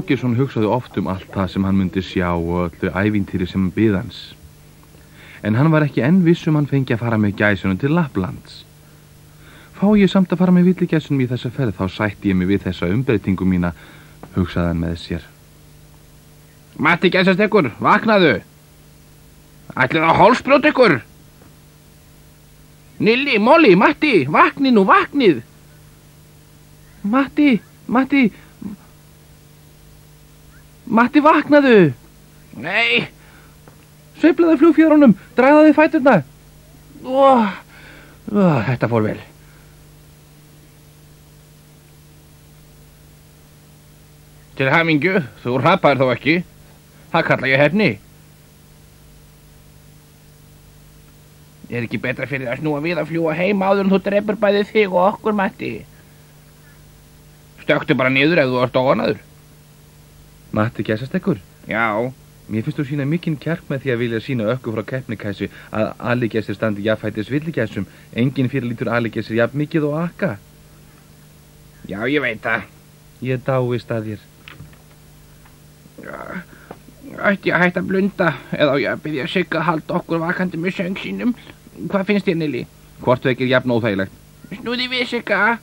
Þorgeirsson hugsaði oft allt það sem hann myndi sjá og öllu ævintýri sem biði hans. En hann var ekki enn viss hann fengi að fara með gæsunum til Lapplands. Fá ég samt að fara með villigæsunum í þessa ferð, þá sætti ég mig við þessa umbreytingu mína, hugsaði hann með sér. Matti gæsastekkur, vaknaðu! Ætlið að hálsbrjóta ykkur! Nilli, Molli, Matti, vaknið nú, vaknið! Matti, vaknaðu! Nei! Sveiflaðu flugfjörunum, dragðu þið fæturna! Þetta fór vel. Til hamingju, þú hrapaðir þó ekki. Það kalla ég hefni. Ekki betra fyrir að snúa við að fljúga heim áður en þú drepur bæði þig og okkur, Matti. Stökktu bara niður ef þú ert óanaður. Matti gæsastekkur? Já. Mér finnst þú sína mikinn kjark með því að vilja sína ökku frá keppnikæsi að aligæsir standi jafnfætis villigæsum. Enginn fyrirlítur aligæsir jafn mikið og akka. Já, ég veit það. Ég dáist að þér. Ætti ég að hætta að blunda eða á ég að byrja Sigga að halda okkur vakandi með söng sínum. Hvað finnst þér, Nilli? Hvort þau ekki jafn óþægilegt? Snúði við, Sigga.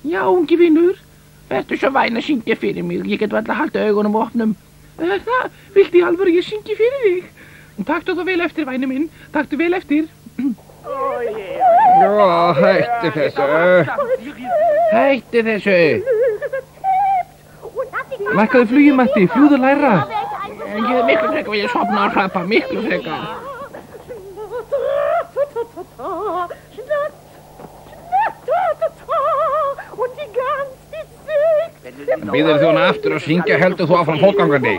Já, ungi vinur. Vertu svo væn að syngja fyrir mig. Ég get varla að halda augunum opnum. Það, viltu í alvöru ég syngi fyrir þig? Taktu þú vel eftir, væni minn. Taktu vel eftir. Já, hætti þessu. Hætti þessu. Lækkaðu flugið, Matti. Fljúðu læra. Ég hefði miklu frekar vilja sofna og hrapa, miklu frekar. Býður þú hana aftur að syngja, heldur þú áfram fólkgangandi?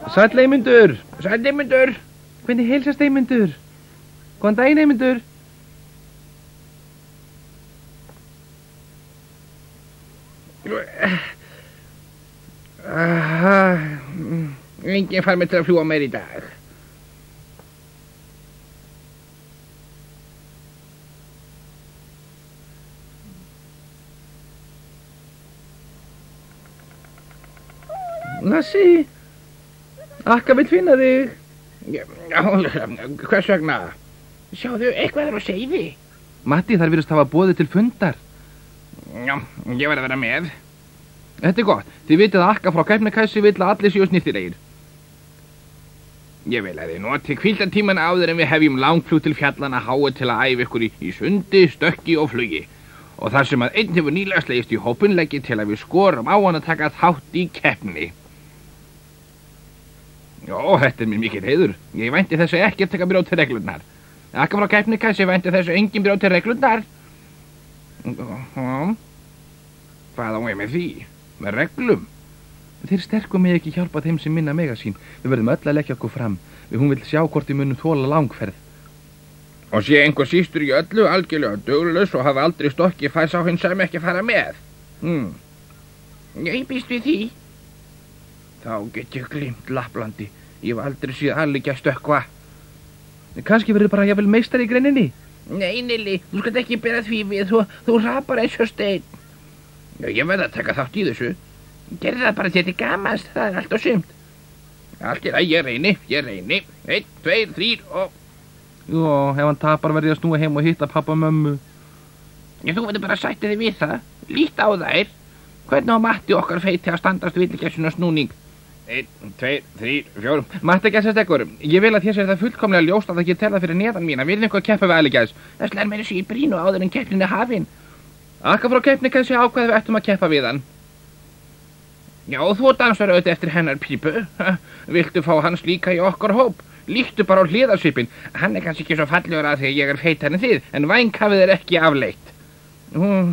Sæll Eymundur! Sæll Eymundur! Hvernig heilsast Eymundur? Góðan daginn Eymundur! Enginn fær mig til að fljúga meir í dag. Nassi! Akka vill finna þig. Já, hvers vegna? Sjáðu, eitthvað á seiði. Matti, þær virðast hafa boðið til fundar. Já, ég verð að vera með. Þetta gott. Þið vitið að Akka frá keppnikæsi vill að allir séu snyrtilegir. Ég vil að þið noti hvíldartíman áður en við hefjum langflug til fjallana háu til að æfa ykkur í sundi, stökki og flugi. Og þar sem að einn hefur nýlega slegist í hópinn leggi til að við skorum á hann að taka þátt í keppni. Já, þetta mér mikil heiður. Ég vænti þessu ekkert taka brjóti reglurnar. Akka frá keppnikæsi vænti þessu engin brjóti reglurnar. Hvað á ég með því? Með reglum? Þeir sterkum mig ekki hjálpa þeim sem minna mega sín. Við verðum öll að leggja okkur fram. Hún vill sjá hvort við munum þola langferð. Og sé einhver sístur í öllu algjörlega duglaus og hafa aldrei stokki fæs á hinn sem ekki fara með. Ég býst við því. Þá get ég gleymt Lapplandi. Ég hef aldrei séð aligja stökkva. Kannski verður bara jafnvel meistari í greininni. Nei, Nilli, þú skalt ekki bera því við. Þú hrapar eins og steinn. Ég verð að taka þátt í þessu. Gerði það bara til þetta gamast, það er allt og sumt. Allt er að ég reyni. 1, 2, 3 og... Jó, ef hann tapar verði að snúa heim og hitta pappa og mömmu. Þú verður bara að sætta þig við það. Lít á þær. Hvernig á Matti okkar feiti að standast villigæsuna snúning? 1, 2, 3, 4. Matti gæsastekkur, ég vil að þér sér það fullkomlega ljóst að það ekki tella fyrir neðan mín að við einhver keppa við aligæs. Það slær meira sig í brínu áður en keppnin er hafin. Akka frá keppnikæsi ákveði við ættum að keppa við hann. Já, þú dansar auðvitað eftir hennar pípu. Viltu fá hans líka í okkar hóp? Líktu bara á hliðarsvipinn. Hann er kannski ekki svo fallegur að því ég er feitar en þið, en vænghafið er ekki afleitt.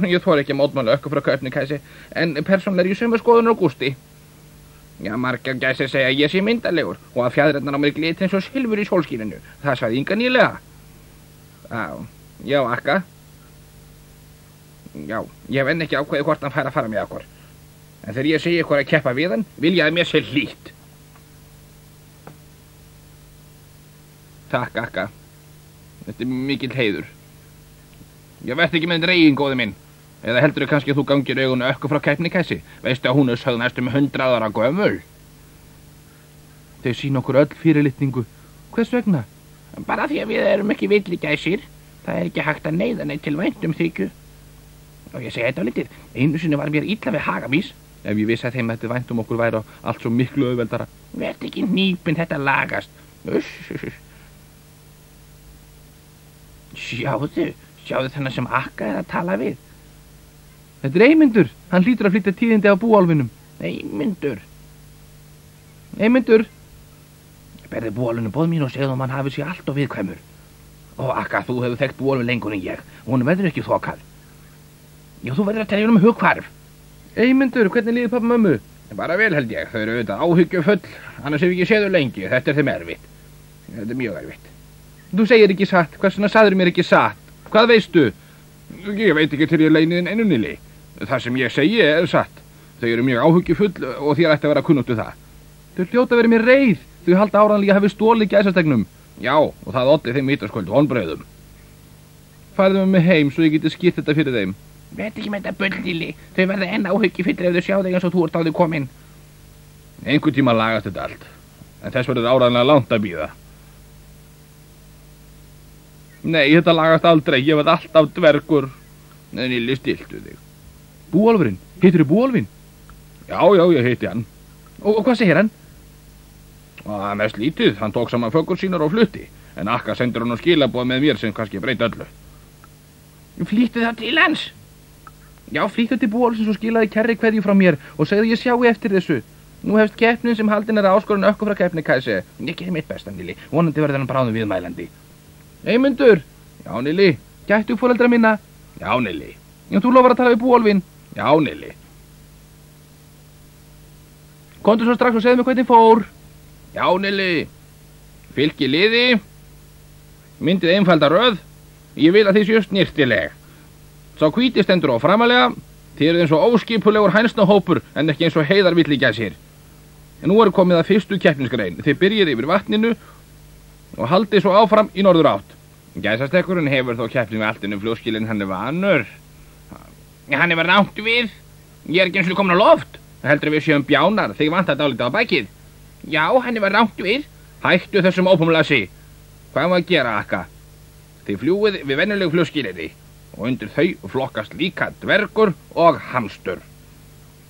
Ég þori ekki að mótmála ökku frá keppnikæsi, en persónulega er ég sömu skoðunar á Gústi. Já, margar gæsir segja að ég sé myndalegur og að fjaðrirnar á mér gliti eins og silfur í sólskíninu. Það sagði Inga nýlega. Já, Akka. Já, ég hef enn ekki ákveðið hvort hann fær að fara með okkur. En þegar ég segi ykkur að keppa við hann, vil ég að mér sé hlýtt. Takk, Akka. Þetta er mikill heiður. Ég veit ekki með dregin, góði minn. Eða heldurðu kannski að þú gangir augunum ökku frá keppnikessi? Veistu að hún er sögð næstum 100 ára gömul? Þau sýna okkur öll fyrirlitningu. Hvers vegna? Bara því að við erum ekki villigæsir. Það er ekki hægt að neyða neitt til væntumþykju. Og ég segi þetta á litið. Einu sinni var mér illa við hagamís. Ef ég vissi að þeim þetta væntum okkur væri allt svo miklu auðveldara. Verð ekki hnípinn, þetta lagast. Uss. Sjáðu þennan sem Akka er að tala við. Þetta er Eymundur. Hann hlýtur að flytja tíðindi af búálfinum. Eymundur. Berði búálfinu boð mín og segðu hann hafi sig allt og viðkvæmur. Ó, Akka, þú hefur þekkt búálfin lengur en ég. Hún verður ekki þokað. Já, þú verður að telja um hugkvarf. Eymundur, hvernig líður pappa mömmu? Bara vel held ég. Þau eru auðvitað áhyggjufull. Annars hef ég ekki séð þau lengi. Þetta er þeim erfitt. Þetta er mjög erfitt. Þú segir ekki satt. Hvers vegna sagðir mér ekki satt? Hvað veistu? Ég veit ekki til ég leiniðin ennunili. Það sem ég segi er satt. Þau eru mjög áhyggjufull og þér ætti að vera kunnáttu það. Þau hljóta verið mér reið. Þau halda áreiðanlega hafi stolið gæsastegnum. Já, og það olli þeim vitaskuld vonbrigðum. Farðu með heim svo ég geti skýrt þetta fyrir þeim. Veit ekki með þetta bullili. Þau verða enn áhyggjufullir ef þau sjá þig eins og þú ert á þig kominn. Einhvern tíma lagast þetta allt. En þess verður áreiðanlega langt að bíða. Nei, þetta lagast aldrei. Ég verð alltaf dvergur. En Nilli, stiltu þig. Búálfurinn? Heitirðu Búálfinn? Já, ég heiti hann. Og hvað segir hann? Það er mest lítið. Hann tók saman föggur sínar og flutti. En Akka sendur hann á skilaboð með mér sem kannski breyta öllu. Flýttu það til hans? Já, flýttu til Búálfsins og skilaði kærri kveðju frá mér og segðu ég sjái eftir þessu. Nú hefst keppnin sem haldin er áskorun ökku frá keppnikæsi. Ég gerði mitt besta, Nilli. Vonandi verður hann bráðum viðmælandi. Eymundur! Já, Nilli. Gættu foreldra minna? Já, Nilli. Já, þú lofar að tala við Búálfinn? Já, Nilli. Komdu svo strax og segðu mig hvernig fór. Já, Nilli. Fylgi liði. Myndið einfalda röð. Ég vil að þið séu snirtileg. Sá hvíti stendur á framalega. Þið eruð eins og óskipulegur hænsnahópur en ekki eins og heiðarvilligæsir. En nú er komið að fyrstu keppnisgrein. Þið byrjið yfir vatninu og haldið svo áfram í norður átt. Gæsastekkurinn hefur þó keppni með alltinu fljóskilin, hann er vanur. Hann hefur nátt við. Ég er ekki eins og komin á loft. Heldur við séum bjánar, þig vantar dálítið á bakið. Já, hann hefur nátt við. Hættu þessum ópumlasi. Hvað var að gera, Akka? Þið fljúið við venjulegu fljóskilinni og undir þau flokkast líka dvergur og hamstur.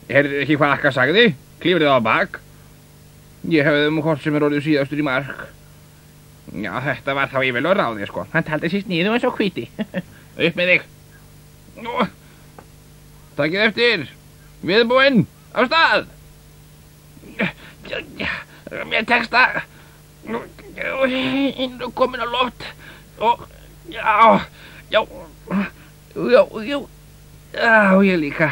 Heyrðið ekki hvað Akka sagði? Klífrið á bak. Ég hefði hvort sem er orðið síðastur í mark. Já, þetta var þá yfirlega ráðið, sko. Hann taldi sér sníðu eins og hvíti. Upp með þig. Nú, takkið eftir. Viðbúinn, á stað. Mér tekst að. Nú komin á loft. Og, já. Já, ég líka.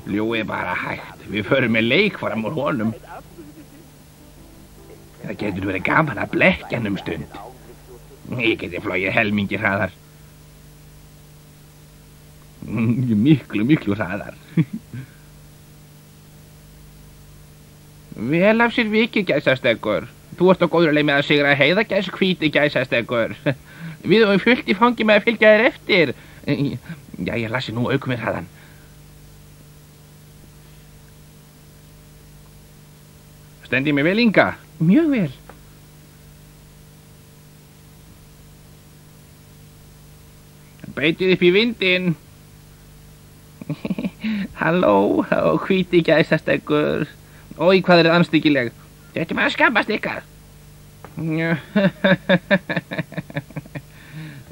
Fljúið bara hægt. Við förum með leik fram úr honum. Það getur verið gaman að blekkja hann stund. Ég geti flogið helmingi hraðar. Miklu hraðar. Vel af sér vikið, gæsastekkur. Þú ert á góður leið með að sigra heiðagæs, hvíti gæsastekkur. Við höfum fullt í fangi með að fylgja þér eftir. Já, ég lassi nú aukum með hraðan. Stendi mig vel, Inga? Mjög vel. Beitið upp í vindinn. Halló, hvíti gæsastekkur. Ói, hvað er það anstíkileg? Þetta er maður að skammast ykkar.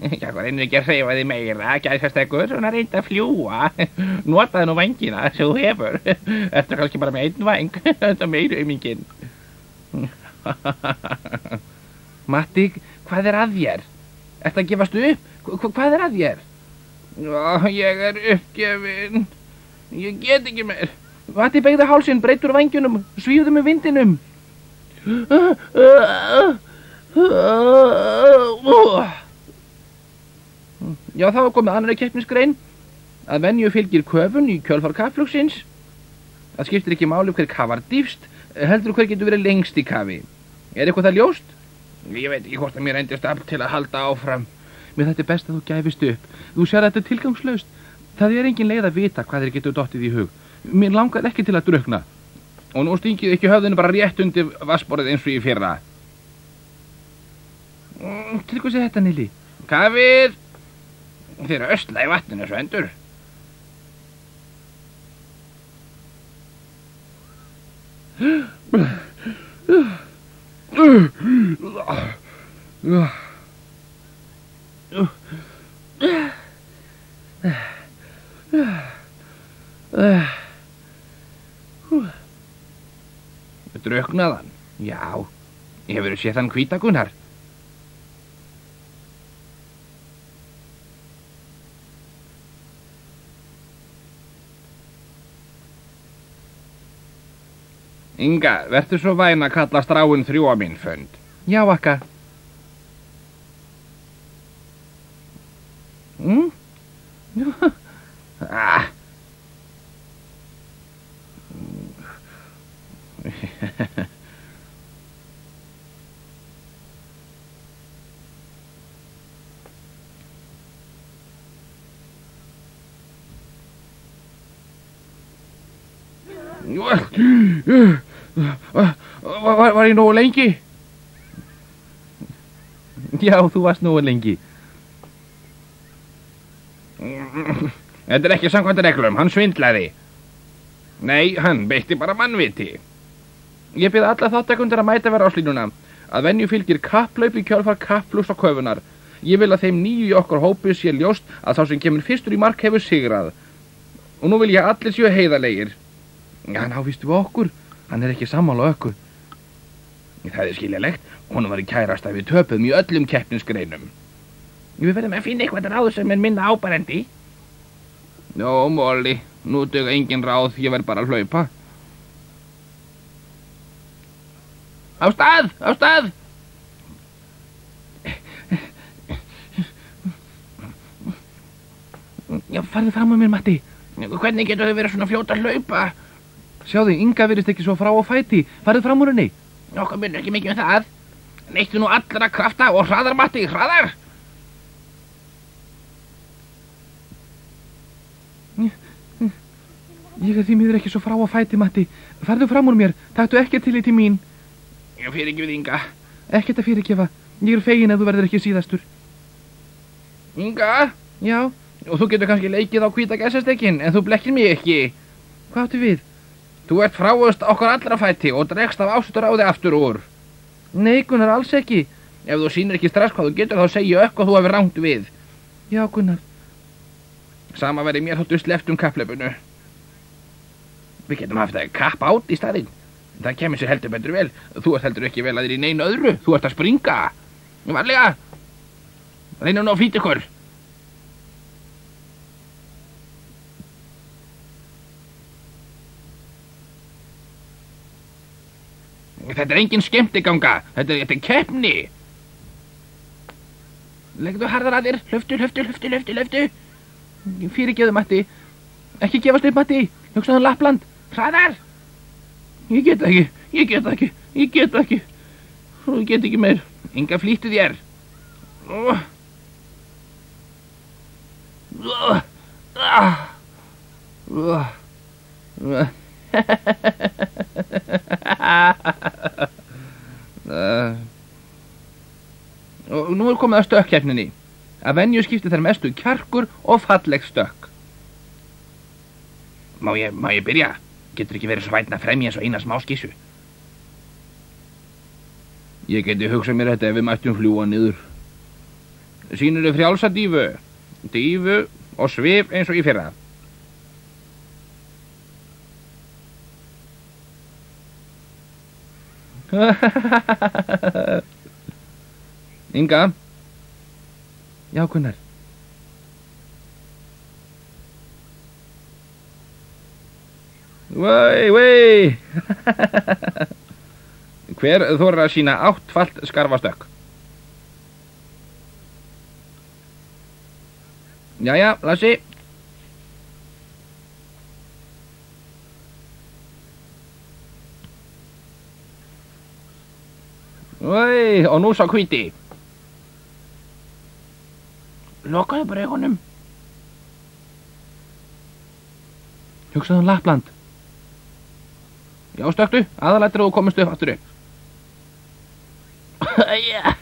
Já, hvað reynir ekki að hreyfa þig meira, gæsastekkur, svona reynd að fljúa. Notaði nú vængina sem þú hefur. Þetta er kannski bara með einn væng. Þetta er meiri aumingin. Matti, hvað er að þér? Ertu að gefast upp? Hvað er að þér? Ég er uppgefin. Ég get ekki meir. Matti, beygðu hálsinn, breytur vængjunum, svífðu með vindinum. Já, þá er komið annarri keppnisgrein. Að venju fylgir köfun í kjölfar kappflugsins. Það skiptir ekki máli hver kafar dýpst, heldur hver getur verið lengst í kafi. Er eitthvað það ljóst? Ég veit ekki hvort að mér reyndist afl til að halda áfram. Mér þetta er best að þú gæfist upp. Þú sér að þetta er tilgangslaust. Það er engin leið að vita hvað þér getur dottið í hug. Mér langar ekki til að drukkna. Og nú stingið ekki höfðinu bara rétt undir vassborðið eins og í fyrra. Til hvað sé þetta, Nili? Kafir! Þeir eru ösla í vatninu, Svendur. Drukknaðan? Já, hefurðu séð þann hvíta, Gunnar? Inga, vertu svo væn að kalla stráin 3 á minn fund. Já, akka. Var ég nógu lengi? Já, þú varst nógu lengi. Þetta er ekki samkvæmt reglum, hann svindlaði. Nei, hann beitti bara mannviti. Ég bið alla þáttakundir að mæta vera á slínuna. Að venju fylgir kapplaup í kjölfar kappflugs og köfunar. Ég vil að þeim 9 í okkar hópi sé ljóst að sá sem kemur fyrstur í mark hefur sigrað. Og nú vil ég að allir séu heiðarlegir. Hann ávístu við okkur. Hann er ekki sammála okkur. Það er skiljalegt. Honum var í kærasta við töpuðum í öllum keppnisgreinum. Við verðum að finna eitthvað ráð sem er minna áberandi. Jó, Molly, nú duga engin ráð, ég verð bara að hlaupa. Á stað! Á stað! Já, farðu fram á mér, Matti. Hvernig getur þau verið svona fljót að hlaupa? Sjáðu, Inga virðist ekki svo frá á fæti. Farðu fram úr henni. Okkur munir ekki mikið það. Neittu nú allra krafta og hraðar, Matti, hraðar! Ég er því miður ekki svo frá á fæti, Matti. Farðu fram úr mér, taktu ekkert til í til mín. Ég fyrirgefið, Inga. Ekkert að fyrirgefa. Ég er fegin að þú verður ekki síðastur. Inga? Já? Og þú getur kannski leikið á hvíta gæsastekkin, en þú blekkir mig ekki. Hvað áttu við? Þú ert fráust okkar allra fæti og dregst af ástutaráði aftur úr. Nei, Gunnar, alls ekki. Ef þú sýnir ekki strax hvað þú getur, þá segja hvað þú hefur rangt við. Já, Gunnar. Sama verið mér þóttu sleppt kapphlaupinu. Við getum haft það kapp át í staðinn. Það kemur sér heldur betur vel. Þú ert heldur ekki vel að þér í neinu öðru. Þú ert að springa. Varlega. Reynum nú að flýta ykkur. Þetta er engin skemmtiganga. Þetta er keppni. Legðu harðar að þér. Hlöftu. Fyrirgefðu, Matti. Ekki gefast upp, Matti. Hugsaðu Lappland. Hraðar. Ég get ekki. Ég get ekki meir. Inga, flýttu þér. Og nú er komið að stökkkeppninni. Að venju skipti þær mestu kjarkur og falleg stökk. Má ég byrja? Getur ekki verið svo vænt að fremja eins og eina smá skissu? Ég geti hugsað mér þetta ef við mættum fljúga niður. Sýnirðu frjálsa dífu? Dífu og svif eins og í fyrra. Inga? Já, Gunnar. Vei! Hver þorir að sýna áttfalt skarfastökk? Jæja, Lassi. Oi, og nú sá hvíti. Lokaðu bara augunum. Hugsaðu Lappland. Já, stökktu, aðalættir og komist upp aftur upp. Æja.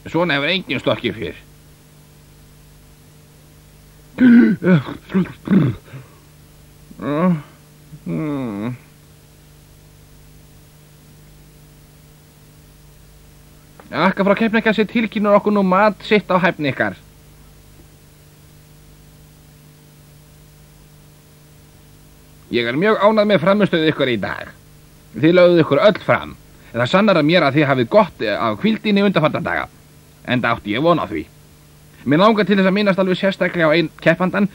Svona hefur enginn stokkið fyrr. Akka frá keppnikassi tilkynur okkur nú mat sitt á hæfni ykkar. Ég er mjög ánægð með framistöðu ykkur í dag. Þið lögðuð ykkur öll fram. Það sannar að mér að þið hafið gott af hvíldinni undanfarna daga. Enda átti ég von á því. Mér langar til þess að minnast alveg sérstaklega á einn keppandan,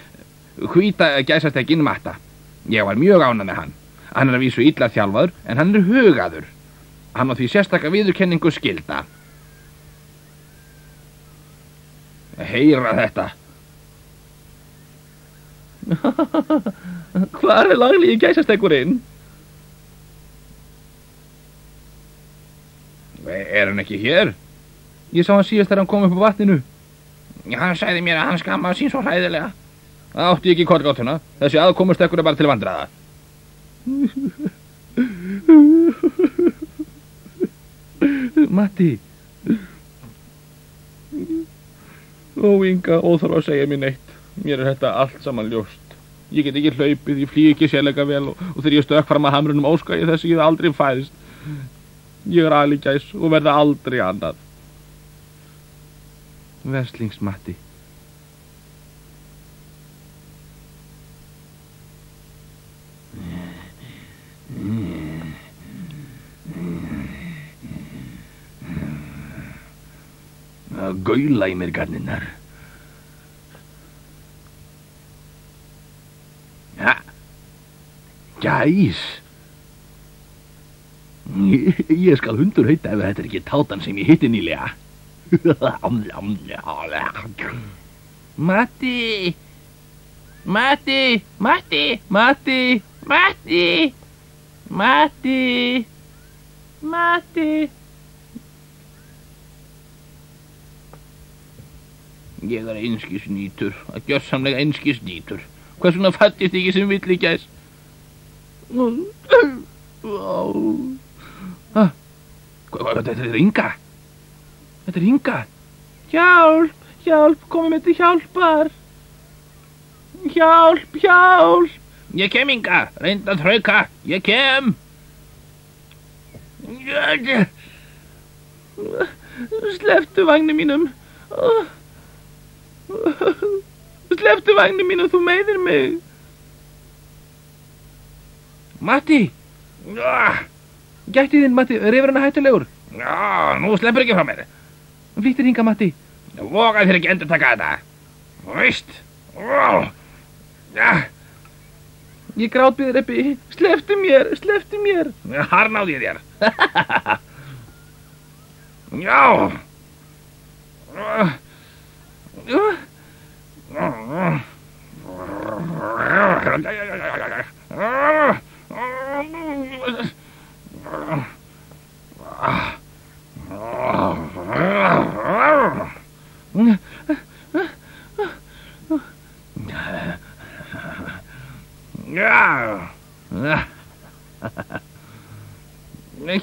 hvíta gæsastekkin Matta. Ég var mjög ánægð með hann. Hann er að vísu illa þjálfaður, en hann er hugaður. Hann á því sérstaklega viðurkenningu skylda. Heyra þetta. Hvar er lagligi gæsastekkurinn? Er hann ekki hér? Ég sá hann síðast þegar hann kom upp á vatninu. Hann sagði mér að hann skammaði sín svo hræðilega. Það átti ég ekki kollgátuna. Þessi aðkomustekkur er bara til vandræða. Matti. Ó, Inga, óþarf að segja mér neitt. Mér er þetta allt saman ljóst. Ég get ekki hlaupið, ég flýg ekki sérlega vel og þegar ég stökk fram að hamrunum óska ég þess að ég hef aldrei fæðist. Ég er alígæs og verða aldrei annað. Verslingsmatti. Að gaula í mér garninnar. Ja. Gæs. Ég skal hundur heita ef þetta er ekki tátan sem ég hitti nýlega. Matti. Matti. Matti. Matti. Matti. Matti. Matti. Ég er einskis nýtur, að gjörsamlega einskis nýtur. Hvers vegna fættist ekki sem villigæs? Þetta er Inga. Þetta er Inga. Hjálp, hjálp, komið mér til hjálpar. Hjálp, hjálp. Ég kem, Inga, reyndu að þrauka. Ég kem. Slepptu vagni mínum. Slepptu vagni mínum, þú meiðir mig. Matti. Gætti þinn, Matti, rifur hann hættulegur. Já, nú sleppur ekki frá mér. Flýttir hingað, Matti. Vogaði þér ekki endur taka þetta. Veist. Ég grátbið Rebbi. Slepptu mér, slepptu mér. Harnáði ég þér. Já.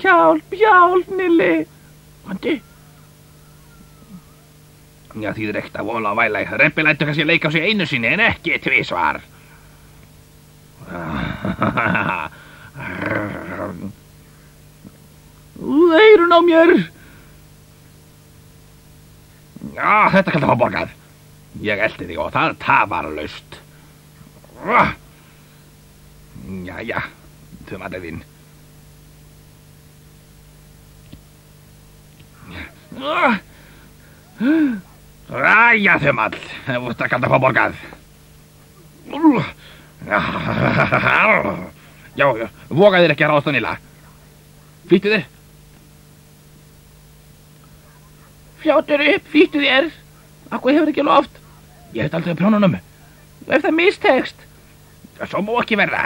Hjálp, hjálp, Nilli. Matti. Já, þýðir ekkert að vola á væla. Rebbi lætur kannski leika á sig einu sinni en ekki tvisvar. Eyrun á mér. Já, þetta kallar fá borgað. Ég elti þig og það tafarlaust. Jæja, þumallið þín. Jæja, þumall, þetta kallar fá borgað. Já, voga þér ekki að ráðast á Nilla. Flýttu þér. Fljótur upp, flýttu þér. Akkur hefur ekki loft. Ég hef aldrei á prjónunum. Ef það mistekst. Svo má ekki verða.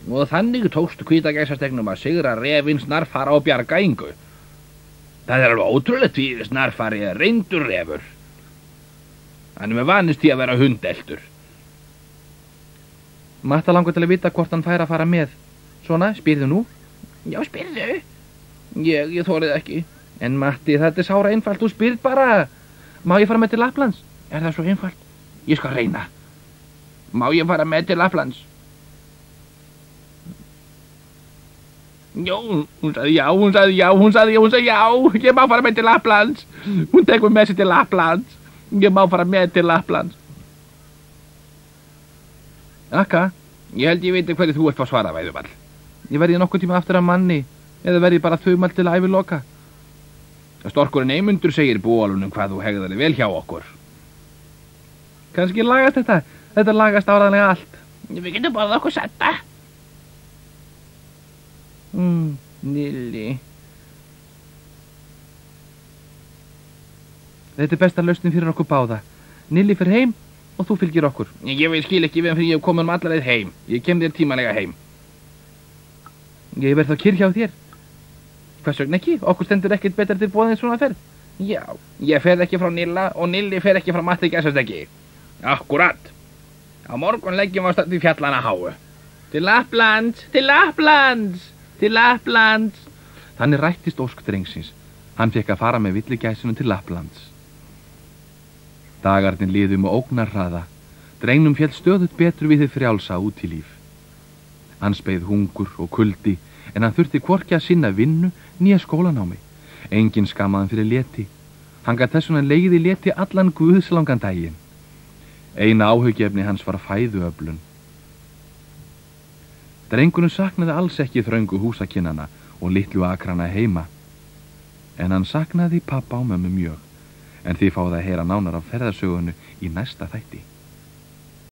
Og þannig tókst hvítagæsastegnum að sigra refinn Snarfara og bjarga Ingu. Það er alveg ótrúlegt því Snarfari er reyndur refur. Hann er með vanist því að vera hundeltur. Matta langar til að vita hvort hann fær að fara með. Svona, spyrðu nú. Já, spyrðu. Ég þorið ekki. En Matti, þetta er sára einfalt, þú spyrð bara. Má ég fara með til Lapplands? Er það svo einfalt? Ég skal reyna. Má ég fara með til Lapplands? Já, hún sagði já, ég má fara með til Lapplands. Hún tekur með sér til Lapplands. Ég má fara með til Lapplands. Akka, ég held ég veit hverju þú ert að svara, Væðuvall. Ég verði nokkuð tíma aftur að manni, eða verði bara þaumall til æviloka. Storkurinn Eymundur segir bólunum hvað þú hegðar vel hjá okkur. Kannski lagast þetta lagast áræðanlega allt. Við getum borðað okkur setta. Nilli. Þetta er besta lausnin fyrir okkur báða. Nilli fer heim og þú fylgir okkur. Ég skil ekki við fyrir ég hef komið alla leið heim. Ég kem þér tímalega heim. Ég verð þá kyrr hjá þér. Hvers vegna ekki? Okkur stendur ekkert betur til boðið en svona ferð. Já, ég fer ekki frá Nilla og Nilli fer ekki frá Matti gæsasteggi. Akkurat. Á morgun leggjum við á stað í fjallana háu. Til Lapplands, til Lapplands. Til Lapplands. Þannig rættist ósk drengsins. Hann fekk að fara með villigæsinu til Lapplands. Dagarnir liðu með ógnarhraða. Drengnum féll stöðugt betur við þið frjálsa út í líf. Hans beið hungur og kuldi, en hann þurfti hvorki að sinna vinnu nýja skólanámi. Enginn skammaði hann fyrir leti. Hann gat þess vegna legið í leti allan guðslangan daginn. Eina áhugjefni hans var fæðuöflun. Drengurinn saknaði alls ekki þröngu húsakinnana og litlu akrana heima. En hann saknaði pappa og mömmu mjög. En þið fáið að heyra nánar af ferðasögunu í næsta þætti.